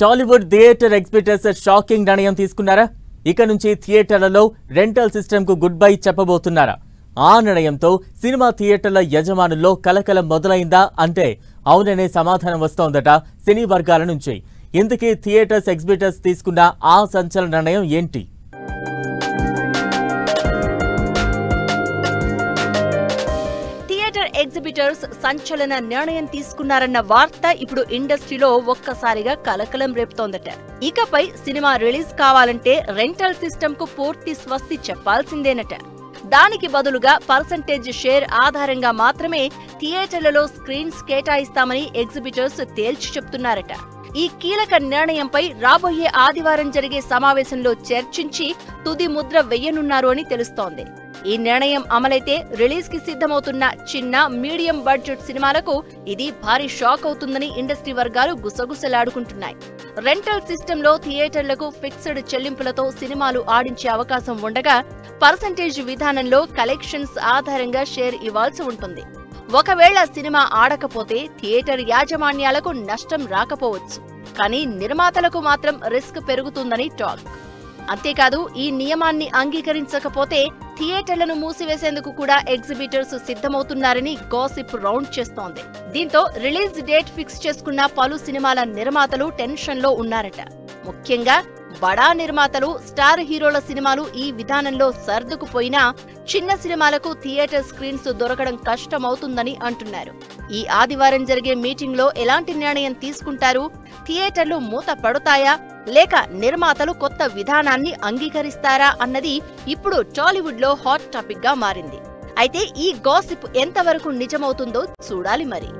Tollywood theatre exhibitors shocking నిర్ణయం తీసుకున్నారా? ఇక నుంచి థియేటర్లలో రెంటల్ సిస్టమ్ కు గుడ్ బై చెప్పబోతున్నారా? ఆ నిర్ణయంతో సినిమా థియేటర్ల యజమానుల్లో కలకలం మొదలైందా అంటే అవుననే సమాధానం వస్తోందట సినీ వర్గాల నుంచి. ఇందుకే థియేటర్స్ ఎగ్జిబిటర్స్ తీసుకున్న ఆ సంచలన నిర్ణయం ఏంటి? ఎగ్జిబిటర్స్ సంచలన నిర్ణయం తీసుకున్నారన్న వార్త ఇప్పుడు ఇండస్ట్రీలో ఒక్కసారిగా కలకలం రేపుతోందట. ఇకపై సినిమా రిలీజ్ కావాలంటే రెంటల్ సిస్టమ్ కు పూర్తి స్వస్తి చెప్పాల్సిందేనట. దానికి బదులుగా పర్సంటేజ్ షేర్ ఆధారంగా మాత్రమే థియేటర్లలో స్క్రీన్స్ కేటాయిస్తామని ఎగ్జిబిటర్స్ తేల్చి చెప్తున్నారట. ఈ కీలక నిర్ణయంపై రాబోయే ఆదివారం జరిగే సమావేశంలో చర్చించి తుది ముద్ర వెయ్యనున్నారు అని తెలుస్తోంది. ఈ నిర్ణయం అమలైతే రిలీజ్ కి సిద్ధమవుతున్న చిన్న, మీడియం బడ్జెట్ సినిమాలకు ఇది భారీ షాక్ అవుతుందని ఇండస్ట్రీ వర్గాలు గుసగుసలాడుకుంటున్నాయి. రెంటల్ సిస్టమ్ లో థియేటర్లకు ఫిక్స్డ్ చెల్లింపులతో సినిమాలు ఆడించే అవకాశం ఉండగా, పర్సంటేజ్ విధానంలో కలెక్షన్స్ ఆధారంగా షేర్ ఇవ్వాల్సి ఉంటుంది. ఒకవేళ సినిమా ఆడకపోతే థియేటర్ యాజమాన్యాలకు నష్టం రాకపోవచ్చు, కానీ నిర్మాతలకు మాత్రం రిస్క్ పెరుగుతుందని టాక్. అంతేకాదు, ఈ నియమాన్ని అంగీకరించకపోతే థియేటర్లను మూసివేసేందుకు కూడా ఎగ్జిబిటర్స్ సిద్ధమవుతున్నారని గాసిప్ రౌండ్ చేస్తోంది. దీంతో రిలీజ్ డేట్ ఫిక్స్ చేసుకున్న పలు సినిమాల నిర్మాతలు టెన్షన్ లో ఉన్నారట. ముఖ్యంగా బడా నిర్మాతలు, స్టార్ హీరోల సినిమాలు ఈ విధానంలో సర్దుకుపోయినా చిన్న సినిమాలకు థియేటర్ స్క్రీన్స్ దొరకడం కష్టమవుతుందని అంటున్నారు. ఈ ఆదివారం జరిగే మీటింగ్ లో ఎలాంటి నిర్ణయం తీసుకుంటారు? థియేటర్లు మూత పడతాయా లేక నిర్మాతలు కొత్త విధానాన్ని అంగీకరిస్తారా అన్నది ఇప్పుడు టాలీవుడ్ లో హాట్ టాపిక్ గా మారింది. అయితే ఈ గాసిప్ ఎంతవరకు నిజమవుతుందో చూడాలి మరి.